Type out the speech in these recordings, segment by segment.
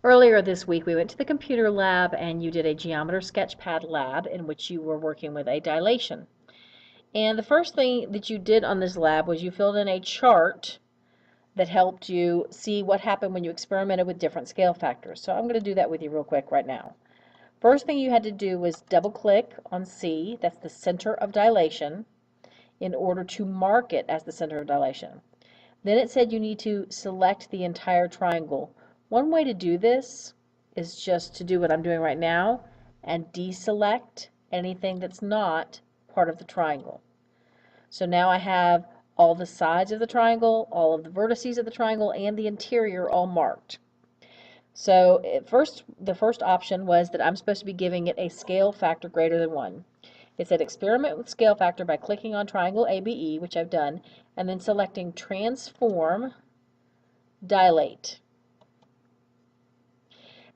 Earlier this week, we went to the computer lab and you did a geometer sketchpad lab in which you were working with a dilation. And the first thing that you did on this lab was you filled in a chart that helped you see what happened when you experimented with different scale factors. So I'm going to do that with you real quick right now. First thing you had to do was double click on C, that's the center of dilation, in order to mark it as the center of dilation. Then it said you need to select the entire triangle. One way to do this is just to do what I'm doing right now and deselect anything that's not part of the triangle. So now I have all the sides of the triangle, all of the vertices of the triangle, and the interior all marked. So the first option was that I'm supposed to be giving it a scale factor greater than 1. It said experiment with scale factor by clicking on triangle ABE, which I've done, and then selecting transform, dilate.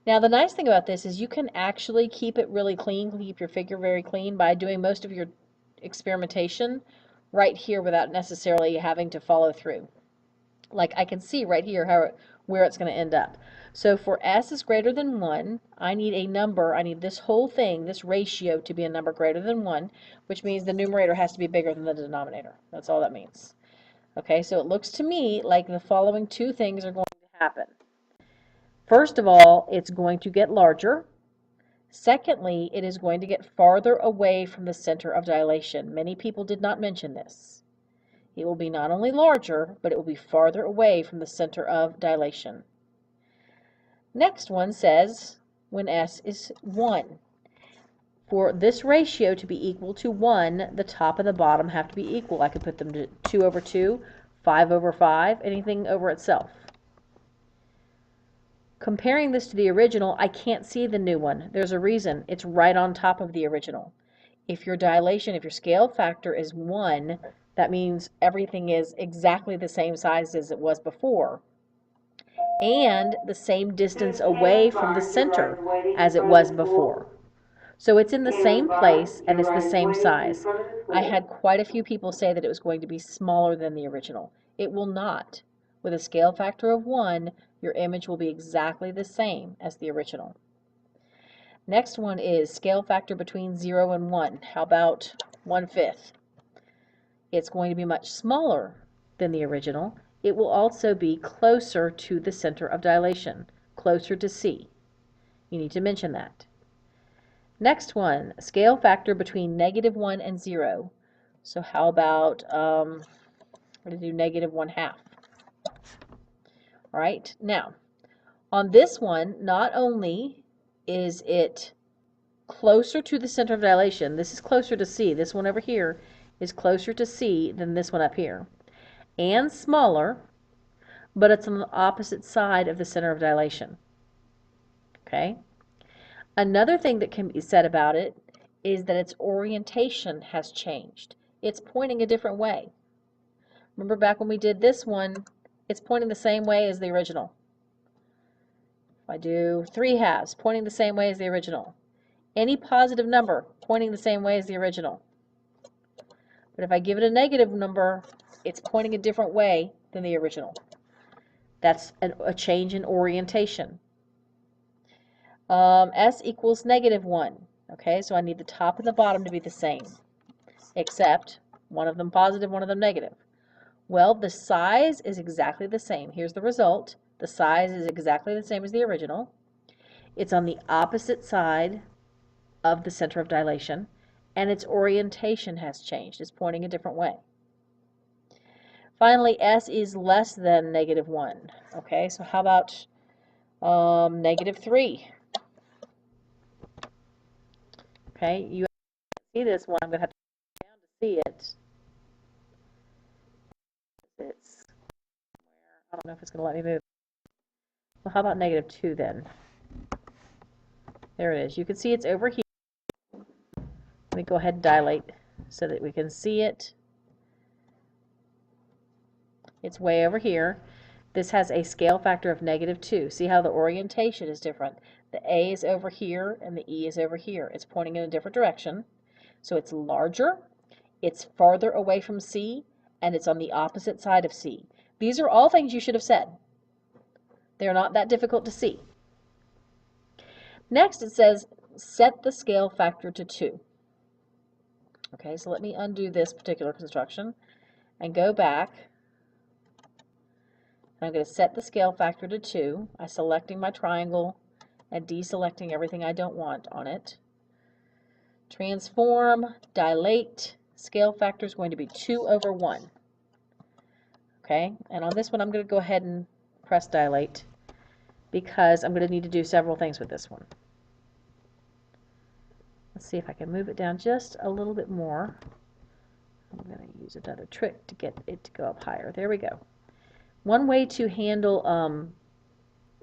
Now the nice thing about this is you can actually keep it really clean, keep your figure very clean by doing most of your experimentation right here without necessarily having to follow through. Like I can see right here where it's going to end up. So for s is greater than 1, I need a number, I need this whole thing, this ratio to be a number greater than 1, which means the numerator has to be bigger than the denominator. That's all that means. Okay, so it looks to me like the following two things are going to happen. First of all, it's going to get larger. Secondly, it is going to get farther away from the center of dilation. Many people did not mention this. It will be not only larger, but it will be farther away from the center of dilation. Next one says when s is 1. For this ratio to be equal to 1, the top and the bottom have to be equal. I could put them to 2 over 2, 5 over 5, anything over itself. Comparing this to the original, I can't see the new one. There's a reason. It's right on top of the original. If your dilation, if your scale factor is 1, that means everything is exactly the same size as it was before, and the same distance away from the center as it was before. So it's in the same place and it's the same size. I had quite a few people say that it was going to be smaller than the original. It will not. With a scale factor of 1, your image will be exactly the same as the original. Next one is scale factor between 0 and 1. How about 1/5? It's going to be much smaller than the original. It will also be closer to the center of dilation, closer to C. You need to mention that. Next one, scale factor between -1 and 0. So how about, we're going to do -1/2. All right, now, on this one, not only is it closer to the center of dilation, this is closer to C, this one over here is closer to C than this one up here, and smaller, but it's on the opposite side of the center of dilation. Okay? Another thing that can be said about it is that its orientation has changed. It's pointing a different way. Remember back when we did this one, it's pointing the same way as the original. If I do 3/2, pointing the same way as the original. Any positive number, pointing the same way as the original. But if I give it a negative number, it's pointing a different way than the original. That's a change in orientation. S equals -1. Okay, so I need the top and the bottom to be the same, except one of them positive, one of them negative. Well, the size is exactly the same. Here's the result. The size is exactly the same as the original. It's on the opposite side of the center of dilation, and its orientation has changed. It's pointing a different way. Finally, S is less than -1. Okay, so how about -3? Okay, you see this one. I'm going to have to go down to see it. I don't know if it's going to let me move. Well, how about -2 then? There it is. You can see it's over here. Let me go ahead and dilate so that we can see it. It's way over here. This has a scale factor of -2. See how the orientation is different. The A is over here and the E is over here. It's pointing in a different direction. So it's larger, it's farther away from C, and it's on the opposite side of C. These are all things you should have said. They're not that difficult to see. Next, it says set the scale factor to 2. Okay, so let me undo this particular construction and go back. I'm going to set the scale factor to 2. I'm selecting my triangle and deselecting everything I don't want on it. Transform, dilate, scale factor is going to be 2/1. Okay, and on this one I'm going to go ahead and press dilate because I'm going to need to do several things with this one. Let's see if I can move it down just a little bit more. I'm going to use another trick to get it to go up higher. There we go. One way to handle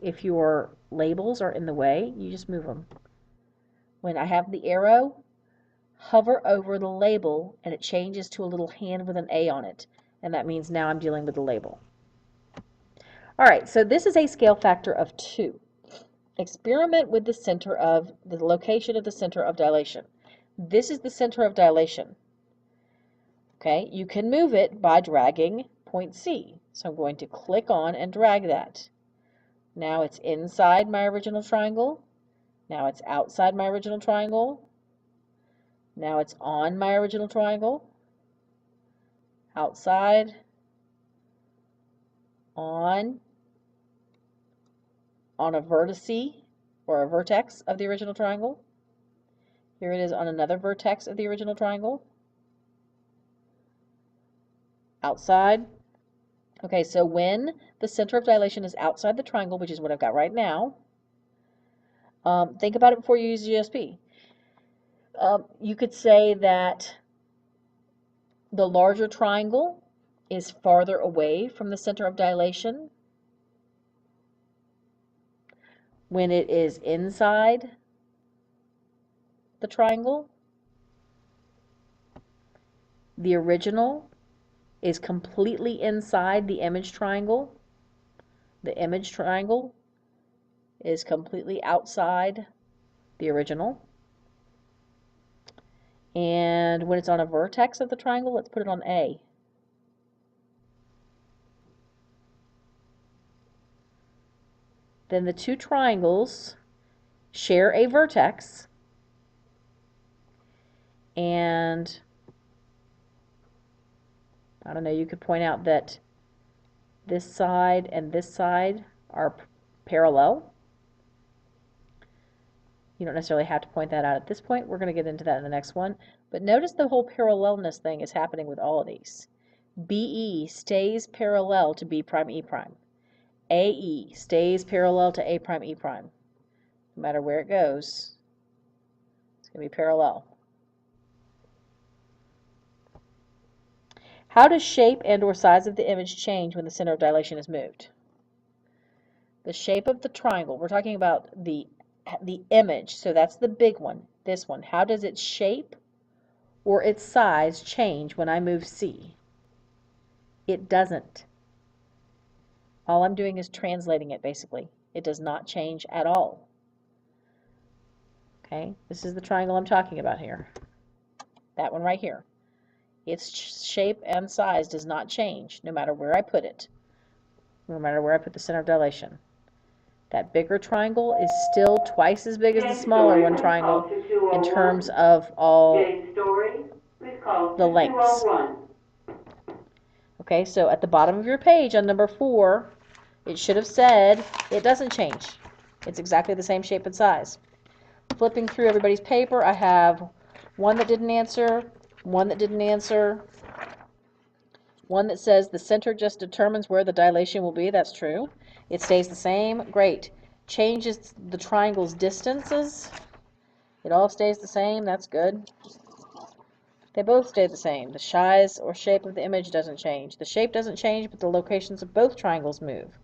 if your labels are in the way, you just move them. When I have the arrow, hover over the label and it changes to a little hand with an A on it. And that means now I'm dealing with the label. All right, so this is a scale factor of 2. Experiment with the location of the center of dilation. This is the center of dilation. Okay, you can move it by dragging point C. So I'm going to click on and drag that. Now it's inside my original triangle. Now it's outside my original triangle. Now it's on my original triangle. Outside. On a vertice or a vertex of the original triangle. Here it is on another vertex of the original triangle. Outside. Okay, so when the center of dilation is outside the triangle, which is what I've got right now, think about it before you use GSP. You could say that the larger triangle is farther away from the center of dilation when it is inside the triangle. The original is completely inside the image triangle. The image triangle is completely outside the original. And when it's on a vertex of the triangle, let's put it on A. Then the two triangles share a vertex, and I don't know, you could point out that this side and this side are parallel. You don't necessarily have to point that out at this point. We're going to get into that in the next one. But notice the whole parallelness thing is happening with all of these. BE stays parallel to B prime E prime. AE stays parallel to A prime E prime. No matter where it goes, it's going to be parallel. How does shape and/or size of the image change when the center of dilation is moved? The shape of the triangle, we're talking about the image, so that's the big one, this one. How does its shape or its size change when I move C? It doesn't. All I'm doing is translating it, basically. It does not change at all. Okay, this is the triangle I'm talking about here. That one right here. Its shape and size does not change no matter where I put it, no matter where I put the center of dilation. That bigger triangle is still twice as big as the smaller one triangle in terms of all the lengths. Okay, so at the bottom of your page on number 4, it should have said it doesn't change. It's exactly the same shape and size. Flipping through everybody's paper, I have one that didn't answer, one that didn't answer, one that says the center just determines where the dilation will be. That's true. It stays the same. Great. Changes the triangle's distances. It all stays the same. That's good. They both stay the same. The size or shape of the image doesn't change. The shape doesn't change, but the locations of both triangles move.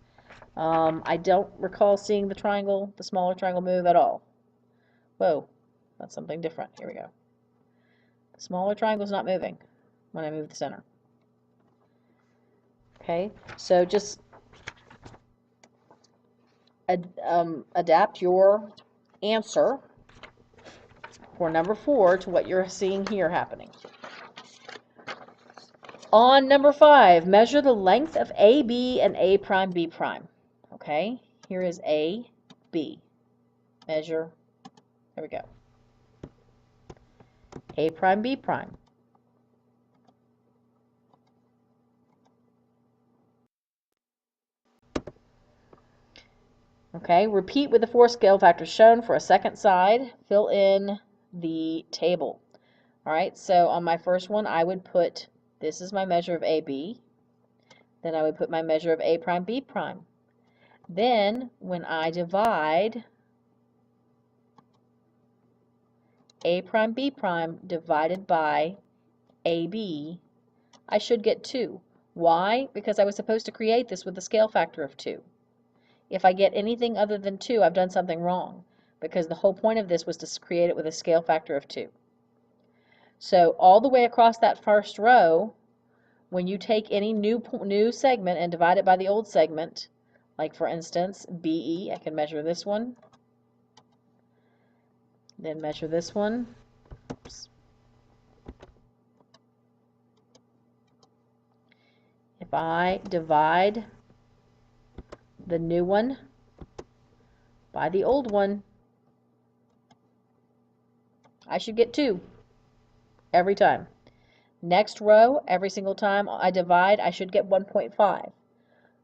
I don't recall seeing the smaller triangle move at all. Whoa, that's something different. Here we go. The smaller triangle is not moving when I move the center. Okay, so just adapt your answer for number 4 to what you're seeing here happening. On number 5, measure the length of AB and A prime B prime. Okay, here is AB. Measure There we go. A prime, B prime. Okay, repeat with the 4 scale factors shown for a second side. Fill in the table. All right, so on my first one, I would put, this is my measure of AB. Then I would put my measure of A prime, B prime. Then, when I divide A prime, B prime divided by AB, I should get 2. Why? Because I was supposed to create this with a scale factor of 2. If I get anything other than 2, I've done something wrong, because the whole point of this was to create it with a scale factor of 2. So all the way across that first row, when you take any new segment and divide it by the old segment, like for instance, BE, I can measure this one, then measure this one. Oops. If I divide the new one by the old one, I should get 2 every time. Next row, every single time I divide, I should get 1.5.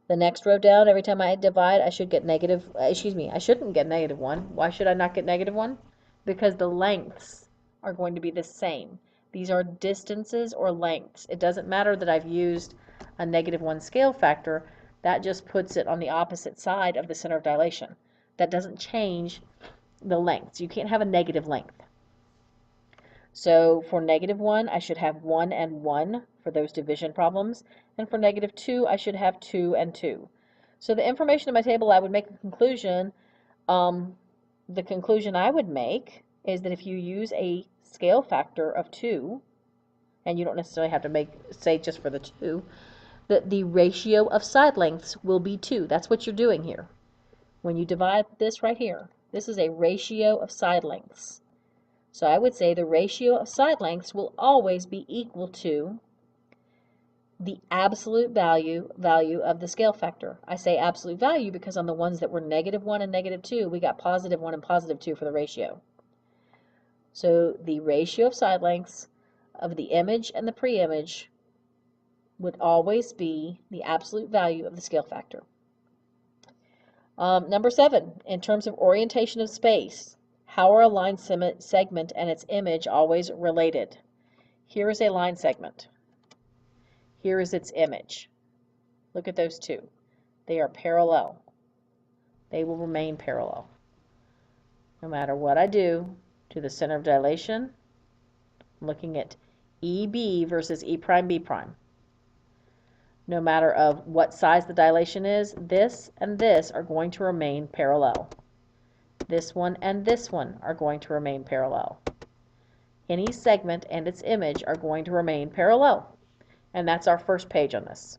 The next row down, every time I divide, I should get negative, I shouldn't get negative 1. Why should I not get negative 1? Because the lengths are going to be the same. These are distances or lengths. It doesn't matter that I've used a negative 1 scale factor. That just puts it on the opposite side of the center of dilation. That doesn't change the lengths. You can't have a negative length. So for negative 1, I should have 1 and 1 for those division problems. And for negative 2, I should have 2 and 2. So the information in my table, I would make a conclusion. The conclusion I would make is that if you use a scale factor of 2, and you don't necessarily have to say just for the 2, that the ratio of side lengths will be 2. That's what you're doing here. When you divide this right here, this is a ratio of side lengths. So I would say the ratio of side lengths will always be equal to the absolute value of the scale factor. I say absolute value because on the ones that were negative 1 and negative 2, we got positive 1 and positive 2 for the ratio. So the ratio of side lengths of the image and the pre-image would always be the absolute value of the scale factor. Number 7, in terms of orientation of space, how are a line segment and its image always related? Here is a line segment. Here is its image. Look at those two. They are parallel. They will remain parallel. No matter what I do to the center of dilation, I'm looking at EB versus E prime B prime. No matter of what size the dilation is, this and this are going to remain parallel. This one and this one are going to remain parallel. Any segment and its image are going to remain parallel. And that's our first page on this.